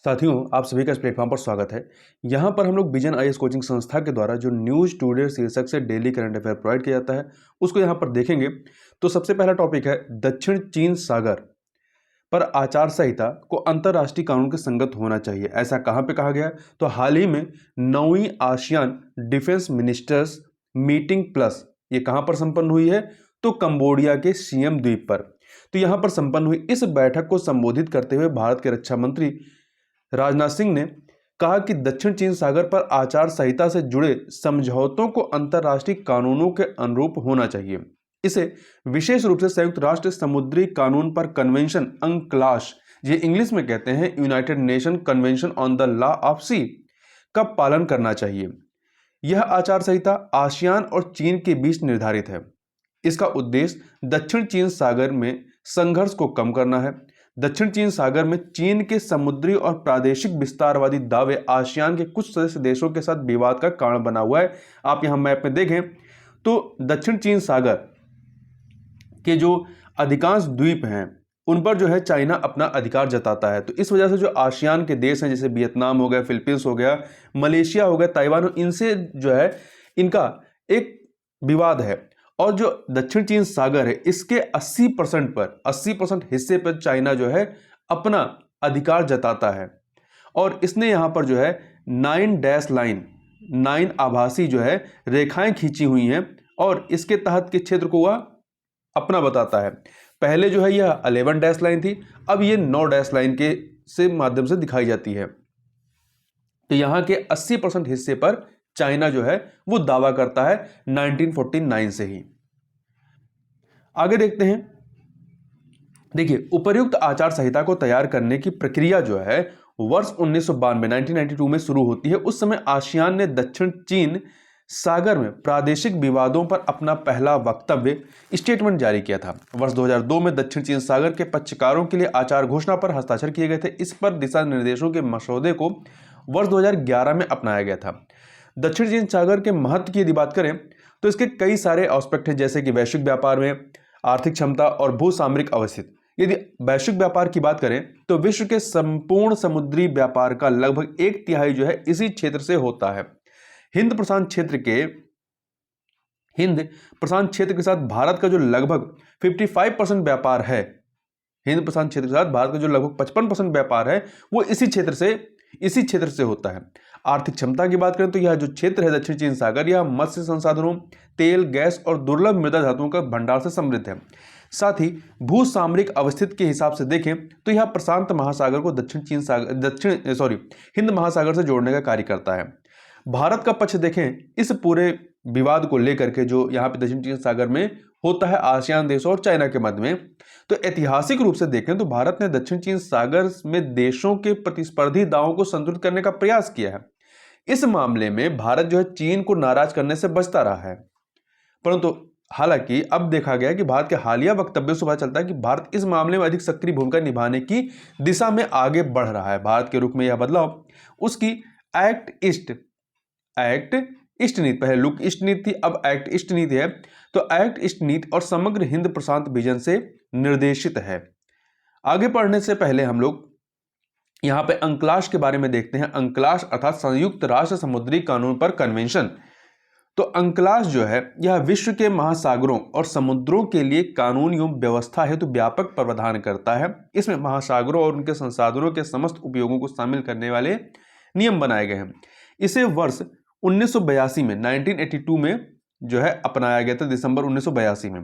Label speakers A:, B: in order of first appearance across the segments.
A: साथियों, आप सभी का इस प्लेटफॉर्म पर स्वागत है। यहाँ पर हम लोग विजन आईएएस कोचिंग संस्था के द्वारा जो न्यूज़ टुडे शीर्षक से डेली करंट अफेयर प्रोवाइड किया जाता है, उसको यहाँ पर देखेंगे। तो सबसे पहला टॉपिक है दक्षिण चीन सागर पर आचार संहिता को अंतर्राष्ट्रीय कानून के संगत होना चाहिए। ऐसा कहाँ पे कहा गया है? तो हाल ही में 9वीं ASEAN defence ministers meeting plus ये कहाँ पर संपन्न हुई है? तो कंबोडिया के सियम द्वीप पर। तो यहाँ पर संपन्न हुई इस बैठक को संबोधित करते हुए भारत के रक्षा मंत्री राजनाथ सिंह ने कहा कि दक्षिण चीन सागर पर आचार संहिता से जुड़े समझौतों को अंतर्राष्ट्रीय कानूनों के अनुरूप होना चाहिए। इसे विशेष रूप से संयुक्त राष्ट्र समुद्री कानून पर कन्वेंशन अंक्लाश, ये इंग्लिश में कहते हैं United Nation Convention on the Law of Sea, का पालन करना चाहिए। यह आचार संहिता आसियान और चीन के बीच निर्धारित है। इसका उद्देश्य दक्षिण चीन सागर में संघर्ष को कम करना है। दक्षिण चीन सागर में चीन के समुद्री और प्रादेशिक विस्तारवादी दावे आसियान के कुछ सदस्य देशों के साथ विवाद का कारण बना हुआ है। आप यहां मैप में देखें तो दक्षिण चीन सागर के जो अधिकांश द्वीप हैं उन पर जो है चाइना अपना अधिकार जताता है। तो इस वजह से जो आसियान के देश हैं जैसे वियतनाम हो गया, फिलीपींस हो गया, मलेशिया हो गया, ताइवान हो, इनसे जो है इनका एक विवाद है। और जो दक्षिण चीन सागर है इसके 80% हिस्से पर चाइना जो है अपना अधिकार जताता है। और इसने यहां पर जो है 9 आभासी जो है रेखाएं खींची हुई हैं और इसके तहत के क्षेत्र को वह अपना बताता है। पहले जो है यह 11 डैश लाइन थी, अब ये 9 डैश लाइन के से माध्यम से दिखाई जाती है। तो यहां के 80% हिस्से पर चाइना जो है वो दावा करता है 1949 से ही। आगे देखते हैं। देखिए, उपर्युक्त आचार संहिता को तैयार करने की प्रक्रिया जो है वर्ष 1992 में शुरू होती है। उस समय आसियान ने दक्षिण चीन सागर में प्रादेशिक विवादों पर अपना पहला वक्तव्य स्टेटमेंट जारी किया था। वर्ष 2002 में दक्षिण चीन सागर के पक्षकारों के लिए आचार घोषणा पर हस्ताक्षर किए गए थे। इस पर दिशा निर्देशों के मसौदे को वर्ष 2011 में अपनाया गया था। दक्षिण चीन सागर के महत्व की यदि बात करें तो इसके कई सारे एस्पेक्ट हैं, जैसे कि वैश्विक व्यापार में आर्थिक क्षमता और भू सामरिक अवस्थित। यदि वैश्विक व्यापार की बात करें तो विश्व के संपूर्ण समुद्री व्यापार का लगभग 1/3 जो है इसी क्षेत्र से होता है। हिंद प्रशांत क्षेत्र के साथ भारत का जो लगभग 55% व्यापार है, हिंद प्रशांत क्षेत्र के साथ भारत का जो लगभग 55% व्यापार है वो इसी क्षेत्र से होता है। आर्थिक क्षमता की बात करें तो यह जो क्षेत्र है दक्षिण चीन सागर, यह मत्स्य संसाधनों, तेल, गैस और दुर्लभ मृदा धातुओं का भंडार से समृद्ध है। साथ ही भू सामरिक अवस्थित के हिसाब से देखें तो यह प्रशांत महासागर को हिंद महासागर से जोड़ने का कार्य करता है। भारत का पक्ष देखें इस पूरे विवाद को लेकर के जो यहाँ पे दक्षिण चीन सागर में होता है आसियान देशों और चाइना के मध्य में, तो ऐतिहासिक रूप से देखें तो भारत ने दक्षिण चीन सागर में देशों के प्रतिस्पर्धी दावों को संतुलित करने का प्रयास किया है। इस मामले में भारत जो है चीन को नाराज करने से बचता रहा है। परंतु हालांकि अब देखा गया कि भारत के हालिया वक्तव्यों से पता चलता है कि भारत इस मामले में अधिक सक्रिय भूमिका निभाने की दिशा में आगे बढ़ रहा है। भारत के रुख में यह बदलाव उसकी एक्ट ईस्ट नीति, पहले लुक ईस्ट नीति थी, अब एक्ट ईस्ट नीति है। तो एक्ट ईस्ट नीति और समग्र हिंद प्रशांत विजन से निर्देशित है। आगे पढ़ने से पहले हम लोग यहां पे अंक्लाश के बारे में देखते हैं। अंक्लाश अर्थात संयुक्त राष्ट्र समुद्री कानून पर कन्वेंशन। तो अंक्लाश जो है यह विश्व के महासागरों और समुद्रों के लिए कानून एवं व्यवस्था हेतु व्यापक प्रावधान करता है। इसमें महासागरों और उनके संसाधनों के समस्त उपयोगों को शामिल करने वाले नियम बनाए गए हैं। इसे वर्ष 1982 में 1982 में जो है अपनाया गया था, दिसंबर 1982 में।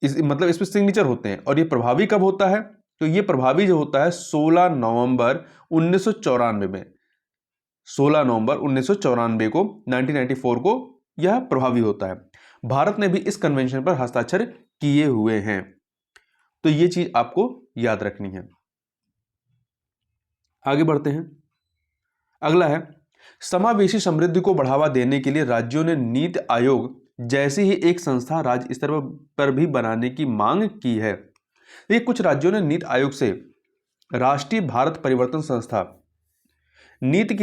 A: मतलब इस पर सिग्नेचर होते हैं। और ये प्रभावी कब होता है? तो ये प्रभावी जो होता है 16 नवंबर 1994 में, 16 नवंबर 1994 को 1994 को यह प्रभावी होता है। भारत ने भी इस कन्वेंशन पर हस्ताक्षर किए हुए हैं। तो ये चीज आपको याद रखनी है। आगे बढ़ते हैं। अगला है समावेशी समृद्धि को बढ़ावा देने के लिए राज्यों ने नीति आयोग जैसी ही एक संस्था राज्य स्तर पर भी बनाने की मांग की है। ये कुछ राज्यों ने नीति आयोग से राष्ट्रीय भारत परिवर्तन संस्था नीति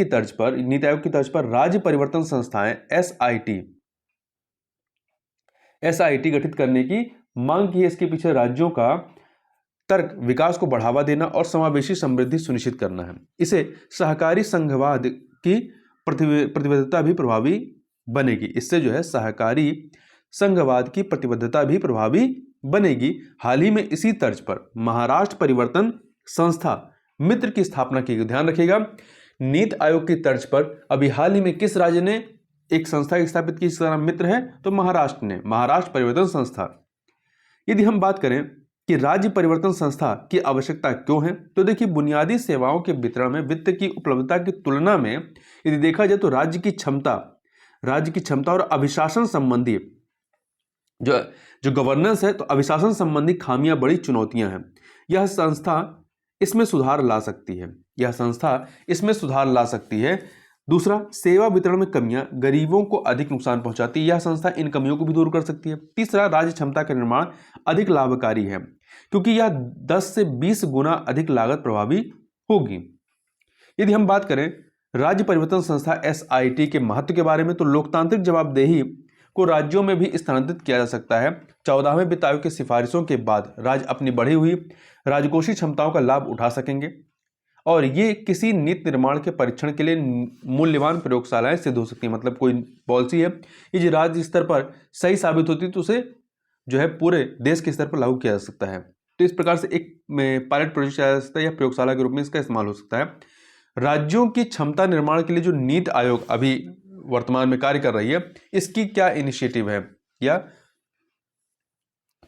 A: आयोग की तर्ज पर राज्य परिवर्तन संस्थाएं एसआईटी गठित करने की मांग की है। इसके पीछे राज्यों का तर्क विकास को बढ़ावा देना और समावेशी समृद्धि सुनिश्चित करना है। इसे सहकारी संघवाद की प्रतिबद्धता भी प्रभावी बनेगी। इससे जो है सहकारी संघवाद की प्रतिबद्धता भी प्रभावी बनेगी। हाल ही में इसी तर्ज पर महाराष्ट्र परिवर्तन संस्था मित्र की स्थापना की। ध्यान रखिएगा, नीति आयोग की तर्ज पर अभी हाल ही में किस राज्य ने एक संस्था स्थापित की जिसका नाम मित्र है? तो महाराष्ट्र ने, महाराष्ट्र परिवर्तन संस्था। यदि हम बात करें कि राज्य परिवर्तन संस्था की आवश्यकता क्यों है, तो देखिए बुनियादी सेवाओं के वितरण में वित्त की उपलब्धता की तुलना में यदि देखा जाए तो राज्य की क्षमता और अभिशासन संबंधी जो गवर्नेंस है, तो अभिशासन संबंधी खामियां बड़ी चुनौतियां हैं। यह संस्था इसमें सुधार ला सकती है। दूसरा, सेवा वितरण में कमियां गरीबों को अधिक नुकसान पहुंचाती है, यह संस्था इन कमियों को भी दूर कर सकती है। तीसरा, राज्य क्षमता का निर्माण अधिक लाभकारी है क्योंकि यह 10 से 20 गुना अधिक लागत प्रभावी होगी। यदि हम बात करें राज्य परिवर्तन संस्था SIT के महत्व के बारे में, तो लोकतांत्रिक जवाबदेही को राज्यों में भी स्थानांतरित किया जा सकता है। 14वें वित्त आयोग की सिफारिशों के बाद राज्य अपनी बढ़ी हुई राजकोषीय क्षमताओं का लाभ उठा सकेंगे और ये किसी नीति निर्माण के परीक्षण के लिए मूल्यवान प्रयोगशालाएं सिद्ध हो सकती है। मतलब कोई पॉलिसी है, ये जो राज्य स्तर पर सही साबित होती है तो उसे जो है पूरे देश के स्तर पर लागू किया जा सकता है। तो इस प्रकार से एक पायलट प्रोजेक्ट चलाया जा सकता है या प्रयोगशाला के रूप में इसका इस्तेमाल हो सकता है। राज्यों की क्षमता निर्माण के लिए जो नीति आयोग अभी वर्तमान में कार्य कर रही है, इसकी क्या इनिशिएटिव है या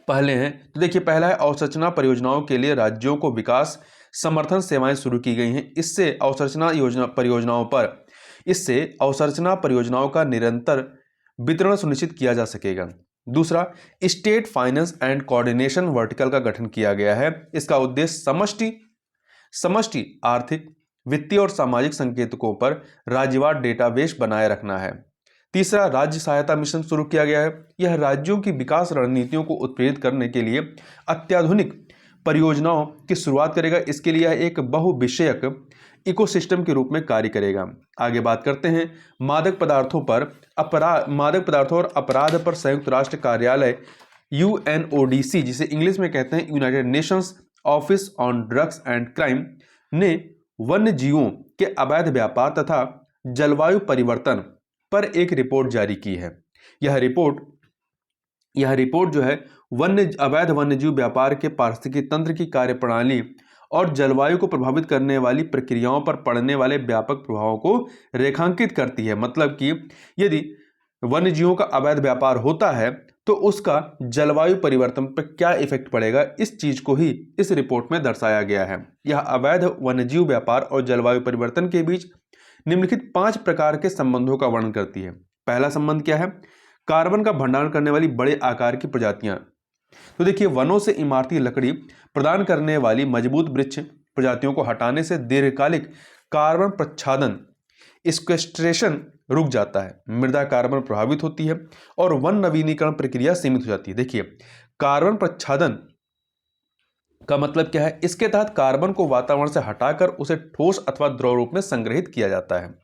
A: पहले हैं? तो देखिए, पहला है अवसंरचना परियोजनाओं के लिए राज्यों को विकास समर्थन सेवाएं शुरू की गई हैं। इससे अवसंरचना परियोजनाओं का निरंतर वितरण सुनिश्चित किया जा सकेगा। दूसरा, state finance and coordination vertical का गठन किया गया है। इसका उद्देश्य समष्टि आर्थिक, वित्तीय और सामाजिक संकेतकों पर राज्यवार डेटाबेस बनाए रखना है। तीसरा, राज्य सहायता मिशन शुरू किया गया है। यह राज्यों की विकास रणनीतियों को उत्प्रेरित करने के लिए अत्याधुनिक परियोजनाओं की शुरुआत करेगा। इसके लिए यह एक बहुविषयक इकोसिस्टम के रूप में कार्य करेगा। आगे बात करते हैं मादक पदार्थों और अपराध पर संयुक्त राष्ट्र कार्यालय UNODC, जिसे इंग्लिश में कहते हैं United Nations office on drugs and crime, ने वन्य जीवों के अवैध व्यापार तथा जलवायु परिवर्तन पर एक रिपोर्ट जारी की है। यह रिपोर्ट जो है अवैध वन्यजीव व्यापार के पारिस्थितिकी तंत्र की कार्यप्रणाली और जलवायु को प्रभावित करने वाली प्रक्रियाओं पर पड़ने वाले व्यापक प्रभावों को रेखांकित करती है। मतलब कि यदि वन्यजीवों का अवैध व्यापार होता है तो उसका जलवायु परिवर्तन पर क्या इफेक्ट पड़ेगा, इस चीज को ही इस रिपोर्ट में दर्शाया गया है। यह अवैध वन्यजीव व्यापार और जलवायु परिवर्तन के बीच निम्नलिखित 5 प्रकार के संबंधों का वर्णन करती है। पहला संबंध क्या है? कार्बन का भंडारण करने वाली बड़े आकार की प्रजातियां। तो देखिए, वनों से इमारती लकड़ी प्रदान करने वाली मजबूत वृक्ष प्रजातियों को हटाने से दीर्घकालिक कार्बन प्रच्छादन स्क्वेस्ट्रेशन रुक जाता है, मृदा कार्बन प्रभावित होती है और वन नवीनीकरण प्रक्रिया सीमित हो जाती है। देखिए, कार्बन प्रच्छादन का मतलब क्या है? इसके तहत कार्बन को वातावरण से हटाकर उसे ठोस अथवा द्रव रूप में संग्रहित किया जाता है।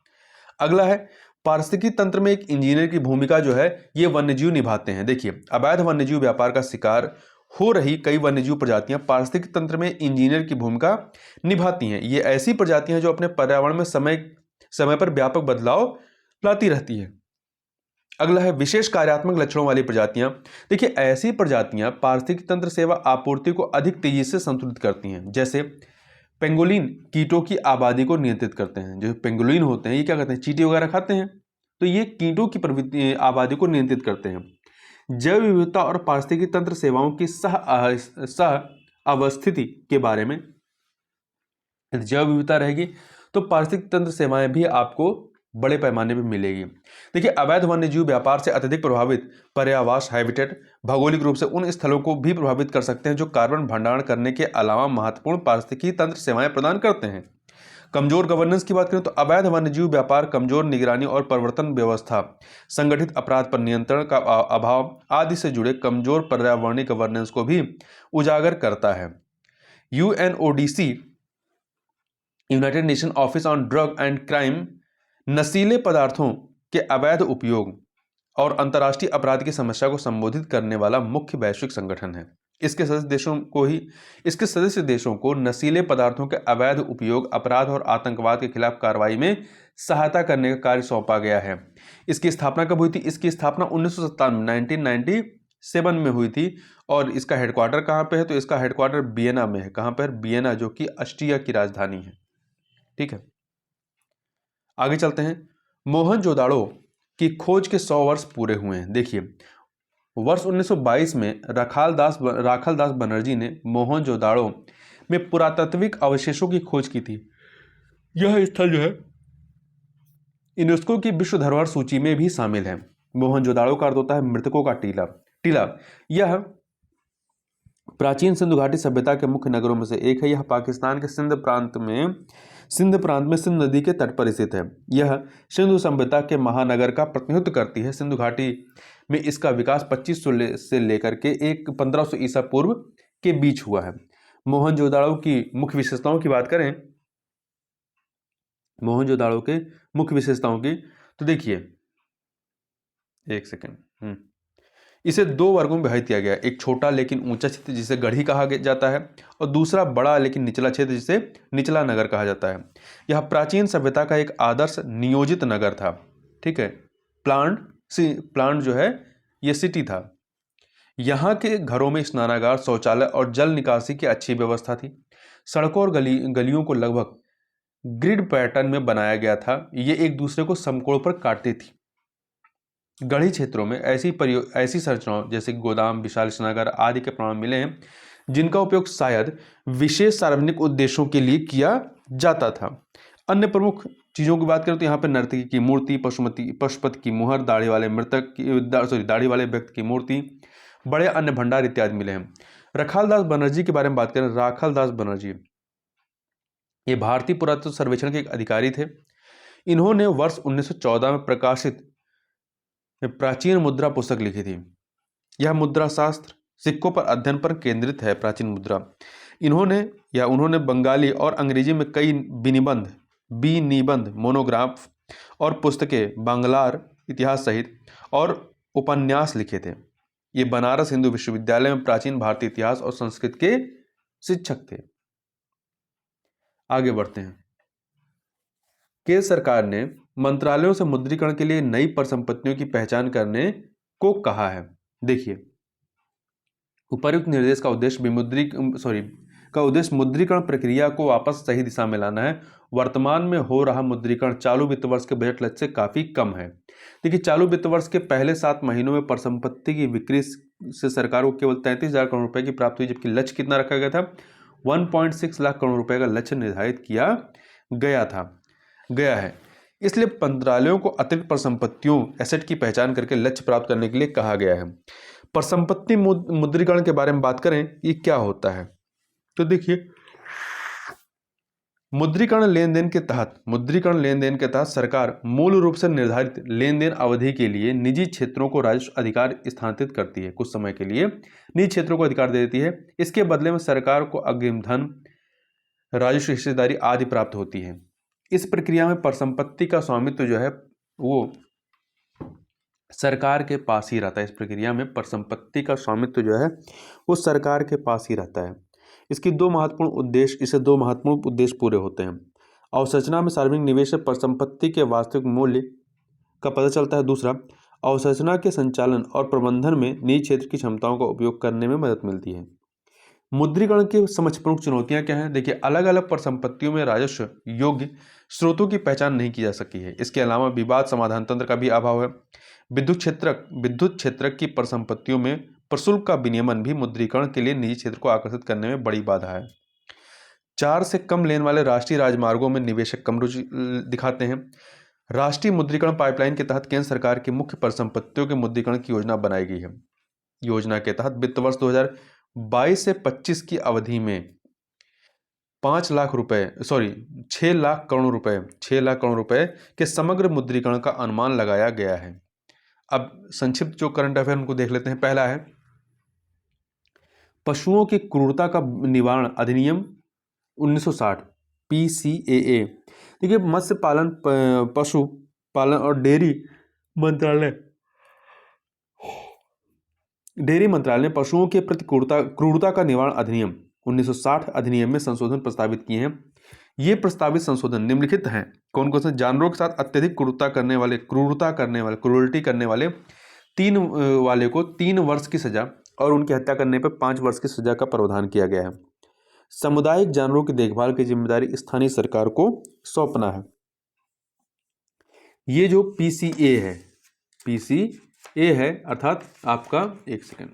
A: अगला है पारिस्थितिकी तंत्र में एक इंजीनियर की भूमिका जो है ये वन्यजीव निभाते हैं। देखिए, अवैध वन्यजीव व्यापार का शिकार हो रही कई वन्यजीव प्रजातियां पारिस्थितिकी तंत्र में इंजीनियर की भूमिका निभाती हैं। ये ऐसी प्रजातियां हैं जो अपने पर्यावरण में समय पर व्यापक बदलाव लाती रहती हैं। अगला है विशेष कार्यात्मक लक्षणों वाली प्रजातियां। देखिए, ऐसी प्रजातियां पारिस्थितिकी तंत्र सेवा आपूर्ति को अधिक तेजी से संतुलित करती हैं। जैसे पेंगोलिन कीटों की आबादी को नियंत्रित करते हैं। जो पेंगोलिन होते हैं ये क्या करते हैं? चींटी वगैरह खाते हैं, तो ये कीटों की आबादी को नियंत्रित करते हैं। जैव विविधता और पारिस्थितिकी तंत्र सेवाओं की सह अवस्थिति के बारे में, यदि जैव विविधता रहेगी तो पारिस्थितिकी तंत्र सेवाएं भी आपको बड़े पैमाने पर मिलेगी। देखिए, अवैध वन्यजीव व्यापार से अत्यधिक प्रभावित पर्यावास हैबिटेट भौगोलिक रूप से उन स्थलों को भी प्रभावित कर सकते हैं जो कार्बन भंडारण करने के अलावा महत्वपूर्ण पारिस्थितिकी तंत्र सेवाएं प्रदान करते हैं। कमजोर गवर्नेंस की बात करें तो अवैध वन्यजीव व्यापार कमजोर निगरानी और प्रवर्तन व्यवस्था, संगठित अपराध पर नियंत्रण का अभाव आदि से जुड़े कमजोर पर्यावरणीय गवर्नेंस को भी उजागर करता है। UNODC United nation office on drug and crime नशीले पदार्थों के अवैध उपयोग और अंतर्राष्ट्रीय अपराध की समस्या को संबोधित करने वाला मुख्य वैश्विक संगठन है। इसके सदस्य देशों को नशीले पदार्थों के अवैध उपयोग, अपराध और आतंकवाद के खिलाफ कार्रवाई में सहायता करने का कार्य सौंपा गया है। इसकी स्थापना कब हुई थी? इसकी स्थापना 1997 में हुई थी। और इसका हेडक्वार्टर कहाँ पे है? तो इसका हेडक्वार्टर वियना में है। कहाँ पर? वियना, जो कि ऑस्ट्रिया की राजधानी है। ठीक है, आगे चलते हैं। मोहनजोदाड़ो की खोज के 100 वर्ष पूरे हुए हैं। देखिए, वर्ष 1922 में राखाल दास बनर्जी ने मोहनजोदाड़ो में पुरातात्विक अवशेषों की खोज की थी। यह स्थल जो है यूनेस्को की विश्व धरोहर सूची में भी शामिल है। मोहनजोदाड़ो का अर्थ होता है मृतकों का टीला। यह प्राचीन सिंधु घाटी सभ्यता के मुख्य नगरों में से एक है। यह पाकिस्तान के सिंध प्रांत में सिंध नदी के तट पर स्थित है। यह सिंधु सभ्यता के महानगर का प्रतिनिधित्व करती है। सिंधु घाटी में इसका विकास 2500 से लेकर के 1500 ईसा पूर्व के बीच हुआ है। मोहनजोदाड़ो की मुख्य विशेषताओं की बात करें, मोहनजोदाड़ो के मुख्य विशेषताओं की, तो देखिए, एक सेकेंड, इसे 2 वर्गों में विभाजित किया गया है। एक छोटा लेकिन ऊंचा क्षेत्र जिसे गढ़ी कहा जाता है, और दूसरा बड़ा लेकिन निचला क्षेत्र जिसे निचला नगर कहा जाता है। यह प्राचीन सभ्यता का एक आदर्श नियोजित नगर था। ठीक है, प्लांट जो है यह सिटी था। यहाँ के घरों में स्नानागार, शौचालय और जल निकासी की अच्छी व्यवस्था थी। सड़कों और गलियों को लगभग ग्रिड पैटर्न में बनाया गया था। ये एक दूसरे को समकोण पर काटती थी। गढ़ी क्षेत्रों में ऐसी संरचनाओं जैसे गोदाम, विशाल स्नानागार आदि के प्रमाण मिले हैं, जिनका उपयोग शायद विशेष सार्वजनिक उद्देश्यों के लिए किया जाता था। अन्य प्रमुख चीजों की बात करें तो यहाँ पे नर्तकी की मूर्ति, पशुपति की मुहर, दाढ़ी वाले व्यक्ति की मूर्ति, बड़े अन्य भंडार इत्यादि मिले हैं। राखाल दास बनर्जी के बारे में बात करें, राखाल दास बनर्जी ये भारतीय पुरातत्व सर्वेक्षण के एक अधिकारी थे। इन्होंने वर्ष 1914 में प्रकाशित प्राचीन मुद्रा पुस्तक लिखी थी। यह मुद्रा शास्त्र, सिक्कों पर अध्ययन पर केंद्रित है। प्राचीन मुद्रा उन्होंने बंगाली और अंग्रेजी में कई निबंध, मोनोग्राफ और पुस्तकें, बांग्लार इतिहास सहित और उपन्यास लिखे थे। ये बनारस हिंदू विश्वविद्यालय में प्राचीन भारतीय इतिहास और संस्कृत के शिक्षक थे। आगे बढ़ते हैं। केंद्र सरकार ने मंत्रालयों से मुद्रीकरण के लिए नई परिसंपत्तियों की पहचान करने को कहा है। देखिए, उपर्युक्त निर्देश का उद्देश्य मुद्रीकरण प्रक्रिया को वापस सही दिशा में लाना है। वर्तमान में हो रहा मुद्रीकरण चालू वित्त वर्ष के बजट लक्ष्य से काफी कम है। देखिए, चालू वित्त वर्ष के पहले 7 महीनों में परिसंपत्ति की बिक्री से सरकार को केवल 33,000 करोड़ रुपए की प्राप्ति हुई, जबकि लक्ष्य कितना रखा गया था? 1.6 लाख करोड़ रुपए का लक्ष्य निर्धारित किया गया है। इसलिए मंत्रालयों को अतिरिक्त परिसंपत्तियों, एसेट की पहचान करके लक्ष्य प्राप्त करने के लिए कहा गया है। परिसंपत्ति मुद्रीकरण के बारे में बात करें, ये क्या होता है? तो देखिए, मुद्रीकरण लेन देन के तहत सरकार मूल रूप से निर्धारित लेन देन अवधि के लिए निजी क्षेत्रों को राजस्व अधिकार स्थानांतरित करती है। कुछ समय के लिए निजी क्षेत्रों को अधिकार दे देती है। इसके बदले में सरकार को अग्रिम धन, राजस्व हिस्सेदारी आदि प्राप्त होती है। इस प्रक्रिया में परिसंपत्ति का स्वामित्व जो है वो सरकार के पास ही रहता है। इस प्रक्रिया में परिसंपत्ति का स्वामित्व जो है वो सरकार के पास ही रहता है। इससे 2 महत्वपूर्ण उद्देश्य पूरे होते हैं। अवसंरचना में सार्वजनिक निवेश से परिसंपत्ति के वास्तविक मूल्य का पता चलता है। दूसरा, अवसंरचना के संचालन और प्रबंधन में निजी क्षेत्र की क्षमताओं का उपयोग करने में मदद मिलती है। मुद्रीकरण के समक्ष प्रमुख चुनौतियां क्या हैं? देखिए, अलग अलग परिसंपत्तियों में राजस्व योग्य स्रोतों की पहचान नहीं की जा सकी है। इसके अलावा विवाद समाधान तंत्र का भी अभाव है। विद्युत क्षेत्र की परिसंपत्तियों में प्रशुल्क का विनियमन भी मुद्रीकरण के लिए निजी क्षेत्र को आकर्षित करने में बड़ी बाधा है। 4 से कम लेन वाले राष्ट्रीय राजमार्गों में निवेशक कम रुचि दिखाते हैं। राष्ट्रीय मुद्रीकरण पाइपलाइन के तहत केंद्र सरकार की मुख्य परिसंपत्तियों के मुद्रीकरण की योजना बनाई गई है। योजना के तहत वित्त वर्ष 2022 से 25 की अवधि में 6 लाख करोड़ रुपए के समग्र मुद्रीकरण का अनुमान लगाया गया है। अब संक्षिप्त जो करंट अफेयर उनको देख लेते हैं। पहला है पशुओं की क्रूरता का निवारण अधिनियम 1960 PCAA। देखिए, मत्स्य पालन, पशु पालन और डेयरी मंत्रालय डेयरी मंत्रालय ने पशुओं के प्रति क्रूरता का निवारण अधिनियम 1960 अधिनियम में संशोधन प्रस्तावित किए हैं। ये प्रस्तावित संशोधन निम्नलिखित हैं। कौन कौन से? जानवरों के साथ अत्यधिक क्रूरल्टी करने वाले वाले को 3 वर्ष की सजा और उनकी हत्या करने पर 5 वर्ष की सजा का प्रावधान किया गया है। सामुदायिक जानवरों की देखभाल की जिम्मेदारी स्थानीय सरकार को सौंपना है। ये जो पीसीए है अर्थात आपका, एक सेकंड,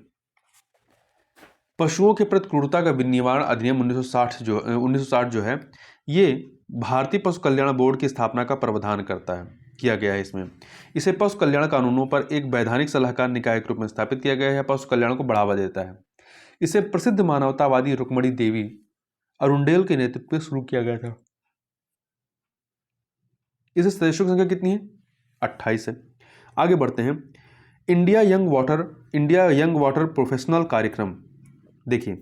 A: पशुओं के प्रति क्रूरता का निवारण अधिनियम 1960 जो है, ये भारतीय पशु कल्याण बोर्ड की स्थापना का प्रावधान किया गया है। इसमें इसे पशु कल्याण कानूनों पर एक वैधानिक सलाहकार निकाय के रूप में स्थापित किया गया है। पशु कल्याण को बढ़ावा देता है। इसे प्रसिद्ध मानवतावादी रुक्मणी देवी अरुंडेल के नेतृत्व में शुरू किया गया था। इसे सदस्यों की संख्या कितनी है? 28 है। आगे बढ़ते हैं। इंडिया यंग वाटर प्रोफेशनल कार्यक्रम। देखिए,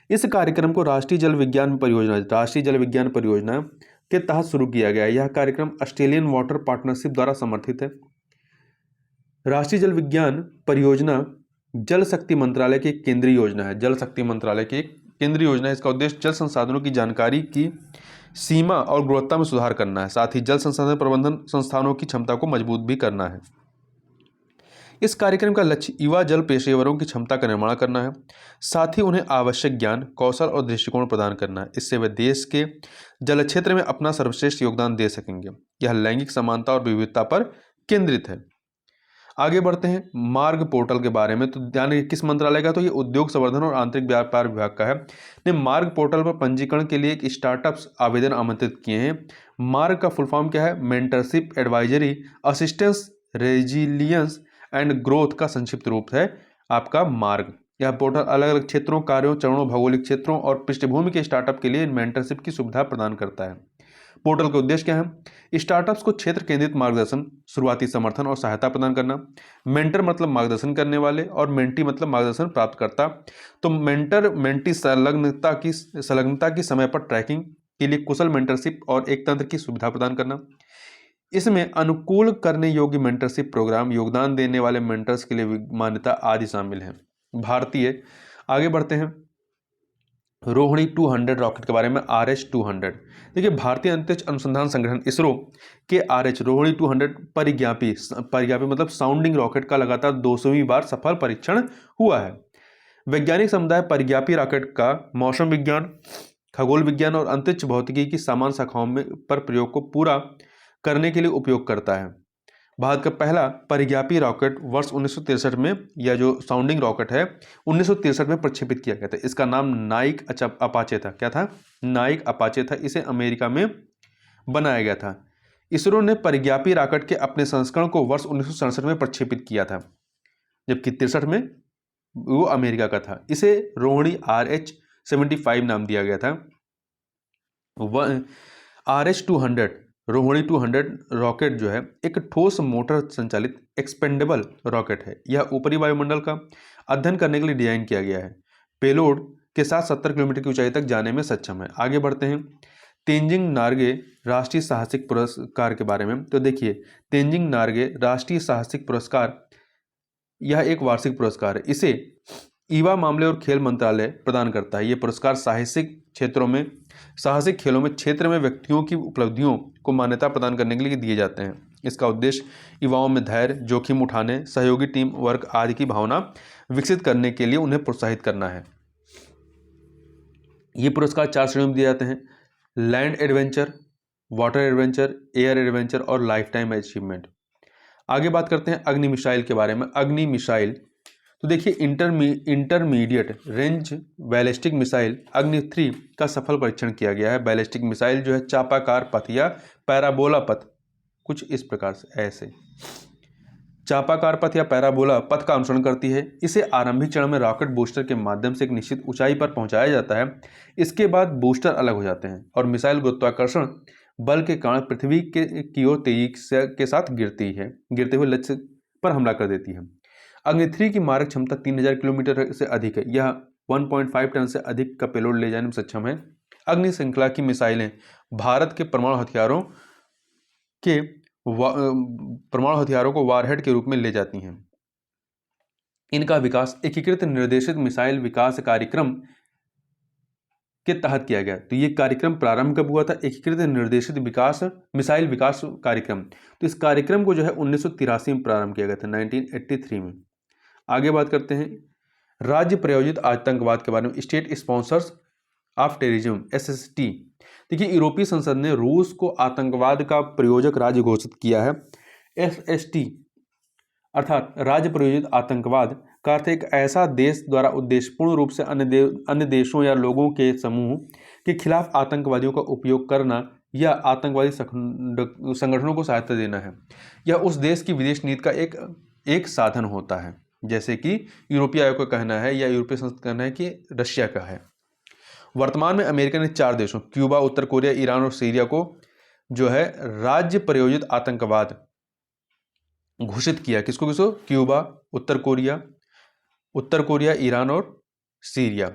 A: इस कार्यक्रम को राष्ट्रीय जल विज्ञान परियोजना के तहत शुरू किया गया है। यह कार्यक्रम ऑस्ट्रेलियन वाटर पार्टनरशिप द्वारा समर्थित है। राष्ट्रीय जल विज्ञान परियोजना जल शक्ति मंत्रालय की केंद्रीय योजना है। इसका उद्देश्य जल संसाधनों की जानकारी की सीमा और गुणवत्ता में सुधार करना है। साथ ही जल संसाधन प्रबंधन संस्थानों की क्षमता को मजबूत भी करना है। इस कार्यक्रम का लक्ष्य युवा जल पेशेवरों की क्षमता का निर्माण करना है। साथ ही उन्हें आवश्यक ज्ञान, कौशल और दृष्टिकोण प्रदान करना है। इससे वे देश के जल क्षेत्र में अपना सर्वश्रेष्ठ योगदान दे सकेंगे। यह लैंगिक समानता और विविधता पर केंद्रित है। आगे बढ़ते हैं मार्ग पोर्टल के बारे में। तो ध्यान रखिए, किस मंत्रालय का? तो ये उद्योग संवर्धन और आंतरिक व्यापार विभाग का है। ने मार्ग पोर्टल पर पंजीकरण के लिए एक स्टार्टअप्स आवेदन आमंत्रित किए हैं। मार्ग का फुल फॉर्म क्या है? Mentorship, advisory, assistance, resilience and growth का संक्षिप्त रूप है आपका मार्ग। यह पोर्टल अलग अलग क्षेत्रों, कार्यों, चरणों, भौगोलिक क्षेत्रों और पृष्ठभूमि के स्टार्टअप के लिए मेंटरशिप की सुविधा प्रदान करता है। पोर्टल का उद्देश्य क्या है? स्टार्टअप्स को क्षेत्र केंद्रित मार्गदर्शन, शुरुआती समर्थन और सहायता प्रदान करना। मेंटर मतलब मार्गदर्शन करने वाले और मेंटी मतलब मार्गदर्शन प्राप्तकर्ता। तो मेंटर मेंटी संलग्नता की समय पर ट्रैकिंग के लिए कुशल मेंटरशिप और एक तंत्र की सुविधा प्रदान करना। इसमें अनुकूल करने योग्य मेंटरशिप प्रोग्राम, योगदान देने वाले मेंटर्स के लिए मान्यता आदि शामिल हैं। भारतीय, आगे बढ़ते हैं रोहिणी 200 रॉकेट के बारे में। RH-200 देखिए, भारतीय अंतरिक्ष अनुसंधान संगठन इसरो के रोहिणी 200 परिज्ञापी मतलब साउंडिंग रॉकेट का लगातार 200वीं बार सफल परीक्षण हुआ है। वैज्ञानिक समुदाय परिज्ञापी रॉकेट का मौसम विज्ञान, खगोल विज्ञान और अंतरिक्ष भौतिकी की समान शाखाओं में पर प्रयोग को पूरा करने के लिए उपयोग करता है। भारत का पहला परिज्ञापी रॉकेट वर्ष 1963 में, यह जो साउंडिंग रॉकेट है 1963 में प्रक्षेपित किया गया था। इसका नाम नाइक अपाचे था। क्या था? नाइक अपाचे था। इसे अमेरिका में बनाया गया था। इसरो ने परिज्ञापी रॉकेट के अपने संस्करण को वर्ष 1967 में प्रक्षेपित किया था, जबकि 63 में वो अमेरिका का था। इसे रोहिणी RH-75 नाम दिया गया था। RH-200 रोहिणी 200 रॉकेट जो है एक ठोस मोटर संचालित एक्सपेंडेबल रॉकेट है। यह ऊपरी वायुमंडल का अध्ययन करने के लिए डिजाइन किया गया है। पेलोड के साथ 70 किलोमीटर की ऊंचाई तक जाने में सक्षम है। आगे बढ़ते हैं तेंजिंग नार्गे राष्ट्रीय साहसिक पुरस्कार के बारे में। तो देखिए, तेंजिंग नार्गे राष्ट्रीय साहसिक पुरस्कार यह एक वार्षिक पुरस्कार है। इसे युवा मामले और खेल मंत्रालय प्रदान करता है। यह पुरस्कार साहसिक खेलों में क्षेत्र में व्यक्तियों की उपलब्धियों को मान्यता प्रदान करने के लिए दिए जाते हैं। इसका उद्देश्य युवाओं में धैर्य, जोखिम उठाने, सहयोगी टीम वर्क आदि की भावना विकसित करने के लिए उन्हें प्रोत्साहित करना है। ये पुरस्कार 4 श्रेणियों में दिए जाते हैं: land adventure, water adventure, air adventure और लाइफ टाइम अचीवमेंट। आगे बात करते हैं अग्नि मिसाइल के बारे में। अग्नि मिसाइल, तो देखिए, इंटरमीडिएट रेंज बैलिस्टिक मिसाइल अग्नि 3 का सफल परीक्षण किया गया है। बैलिस्टिक मिसाइल जो है चापाकार पथ या पैराबोला पथ, कुछ इस प्रकार से ऐसे चापाकार पथ या पैराबोला पथ का अनुसरण करती है। इसे आरंभिक चरण में रॉकेट बूस्टर के माध्यम से एक निश्चित ऊंचाई पर पहुंचाया जाता है। इसके बाद बूस्टर अलग हो जाते हैं और मिसाइल गुरुत्वाकर्षण बल के कारण पृथ्वी की ओर तेजी के साथ गिरते हुए लक्ष्य पर हमला कर देती है। अग्नि 3 की मारक क्षमता 3000 किलोमीटर से अधिक है। यह 1.5 टन से अधिक का पेलोड ले जाने में सक्षम है। अग्नि श्रृंखला की मिसाइलें भारत के परमाणु हथियारों को वारहेड के रूप में ले जाती हैं। इनका विकास एकीकृत निर्देशित मिसाइल विकास कार्यक्रम के तहत किया गया। तो ये कार्यक्रम प्रारंभ कब हुआ था? एकीकृत निर्देशित विकास मिसाइल विकास कार्यक्रम। तो इस कार्यक्रम को जो है 1983 में प्रारंभ किया गया था, 1983 में। आगे बात करते हैं राज्य प्रायोजित आतंकवाद के बारे में, state sponsors of terrorism, SST। देखिए, यूरोपीय संसद ने रूस को आतंकवाद का प्रायोजक राज्य घोषित किया है। SST अर्थात राज्य प्रायोजित आतंकवाद का अर्थ एक ऐसा देश द्वारा उद्देश्यपूर्ण रूप से अन्य देशों या लोगों के समूह के खिलाफ आतंकवादियों का उपयोग करना या आतंकवादी संगठनों को सहायता देना है। यह उस देश की विदेश नीति का एक साधन होता है, जैसे कि यूरोपीय आयोग का कहना है या यूरोपीय संसद का कहना है कि रशिया का है। वर्तमान में अमेरिका ने 4 देशों क्यूबा, उत्तर कोरिया, ईरान और सीरिया को जो है राज्य प्रायोजित आतंकवाद घोषित किया। किसको? क्यूबा, उत्तर कोरिया, ईरान और सीरिया।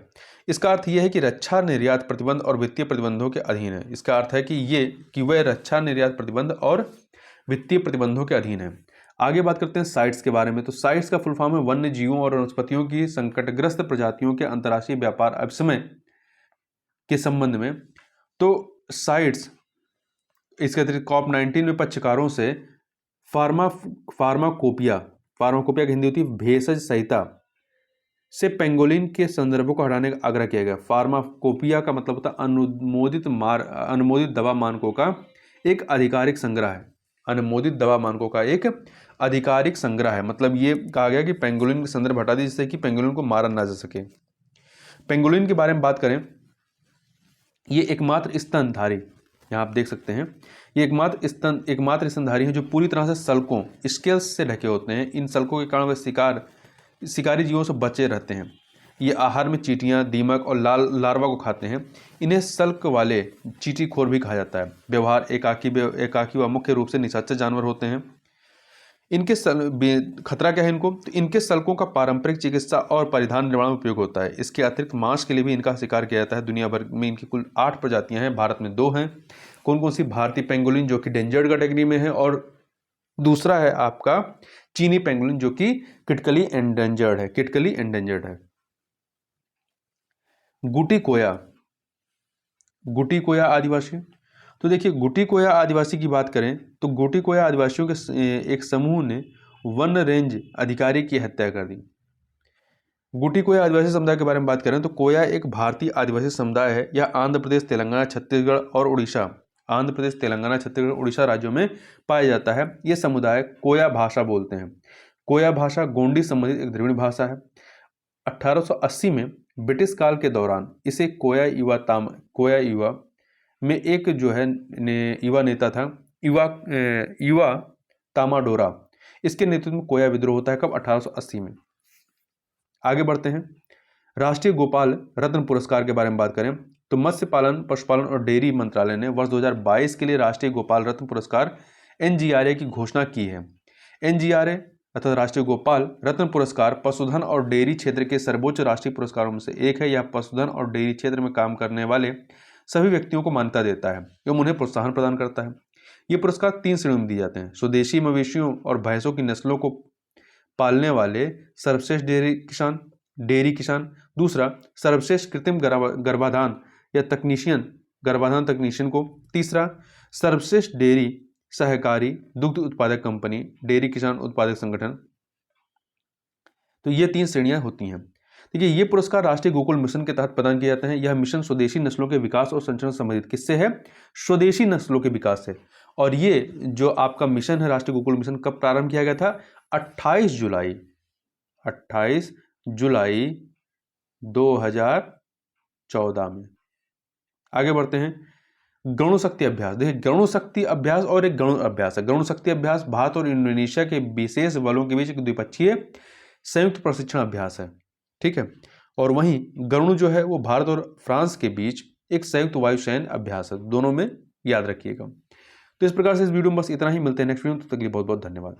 A: इसका अर्थ यह है कि रक्षा निर्यात प्रतिबंध और वित्तीय प्रतिबंधों के अधीन है। इसका अर्थ है कि वह रक्षा निर्यात प्रतिबंध और वित्तीय प्रतिबंधों के अधीन है। आगे बात करते हैं साइट्स के बारे में। तो साइट्स का फुल फॉर्म है वन्य जीवों और वनस्पतियों की संकटग्रस्त प्रजातियों के अंतर्राष्ट्रीय व्यापार अभिसमय के संबंध में। तो साइट्स इसके अतिरिक्त COP19 में पक्षकारों से फार्माकोपिया की हिंदी होती है भेषज संहिता से पेंगोलिन के संदर्भों को हटाने का आग्रह किया गया। फार्माकोपिया का मतलब होता है अनुमोदित दवा मानकों का एक आधिकारिक संग्रह है। अनुमोदित दवा मानकों का एक आधिकारिक संग्रह है, मतलब ये कहा गया कि पेंगोलिन के संदर्भ हटा दी जिससे कि पेंगोलिन को मारा ना जा सके। पेंगोलिन के बारे में बात करें, ये एकमात्र स्तनधारी, यहाँ आप देख सकते हैं, ये एकमात्र स्तनधारी हैं जो पूरी तरह से सल्कों स्केल्स से ढके होते हैं। इन सल्कों के कारण वे शिकारी जीवों से बचे रहते हैं। ये आहार में चींटियां, दीमक और लार्वा को खाते हैं। इन्हें सल्क वाले चींटीखोर भी कहा जाता है। व्यवहार एकाकी व मुख्य रूप से निशाचर जानवर होते हैं। इनके खतरा क्या है इनको? तो इनके सल्कों का पारंपरिक चिकित्सा और परिधान निर्माण में उपयोग होता है। इसके अतिरिक्त मांस के लिए भी इनका शिकार किया जाता है। दुनिया भर में इनकी कुल 8 प्रजातियां हैं, भारत में 2 हैं। कौन कौन सी? भारतीय पेंगोलिन जो कि डेंजर्ड कैटेगरी में है, और दूसरा है आपका चीनी पेंगोलिन जो कि क्रिटिकली एंडेंजर्ड है। गुटी कोया आदिवासी। तो देखिए, गुटी कोया आदिवासी की बात करें तो गुटी कोया आदिवासियों के एक समूह ने वन रेंज अधिकारी की हत्या कर दी। गुटी कोया आदिवासी समुदाय के बारे में बात करें तो कोया एक भारतीय आदिवासी समुदाय है। यह आंध्र प्रदेश, तेलंगाना, छत्तीसगढ़, उड़ीसा राज्यों में पाया जाता है। यह समुदाय कोया भाषा बोलते हैं। कोया भाषा गोंडी संबंधित एक द्रविड़ भाषा है। 1880 में ब्रिटिश काल के दौरान इसे कोया युवा में एक जो है युवा नेता था, युवा तामाडोरा, इसके नेतृत्व में कोया विद्रोह होता है। कब? 1880 में। आगे बढ़ते हैं, राष्ट्रीय गोपाल रत्न पुरस्कार के बारे में बात करें तो मत्स्य पालन, पशुपालन और डेयरी मंत्रालय ने वर्ष 2022 के लिए राष्ट्रीय गोपाल रत्न पुरस्कार NGRA की घोषणा की है। NGRA अर्थात राष्ट्रीय गोपाल रत्न पुरस्कार पशुधन और डेयरी क्षेत्र के सर्वोच्च राष्ट्रीय पुरस्कारों में से एक है। यह पशुधन और डेयरी क्षेत्र में काम करने वाले सभी व्यक्तियों को मान्यता देता है एवं उन्हें प्रोत्साहन प्रदान करता है। ये पुरस्कार 3 श्रेणियों में दिए जाते हैं। स्वदेशी मवेशियों और भैंसों की नस्लों को पालने वाले सर्वश्रेष्ठ डेयरी किसान। दूसरा, सर्वश्रेष्ठ कृत्रिम गर्भाधान तकनीशियन को। तीसरा, सर्वश्रेष्ठ डेयरी सहकारी दुग्ध उत्पादक कंपनी, डेयरी किसान उत्पादक संगठन। तो ये 3 श्रेणियां होती हैं। देखिए, ये पुरस्कार राष्ट्रीय गोकुल मिशन के तहत प्रदान किए जाते हैं। यह मिशन स्वदेशी नस्लों के विकास और संरक्षण संबंधित किससे है? स्वदेशी नस्लों के विकास से। और ये जो आपका मिशन है राष्ट्रीय गोकुल मिशन, कब प्रारंभ किया गया था? 28 जुलाई 2014 में। आगे बढ़ते हैं, गरुण शक्ति अभ्यास। देखिए, गरुण शक्ति अभ्यास और एक गरुण अभ्यास है। गरुण शक्ति अभ्यास भारत और इंडोनेशिया के विशेष बलों के बीच एक द्विपक्षीय संयुक्त प्रशिक्षण अभ्यास है। ठीक है। और वहीं गरुण जो है वो भारत और फ्रांस के बीच एक संयुक्त वायुसेना अभ्यास है। दोनों में याद रखिएगा। तो इस प्रकार से इस वीडियो में बस इतना ही। मिलते हैं नेक्स्ट वीडियो में, तब तक के लिए बहुत बहुत धन्यवाद।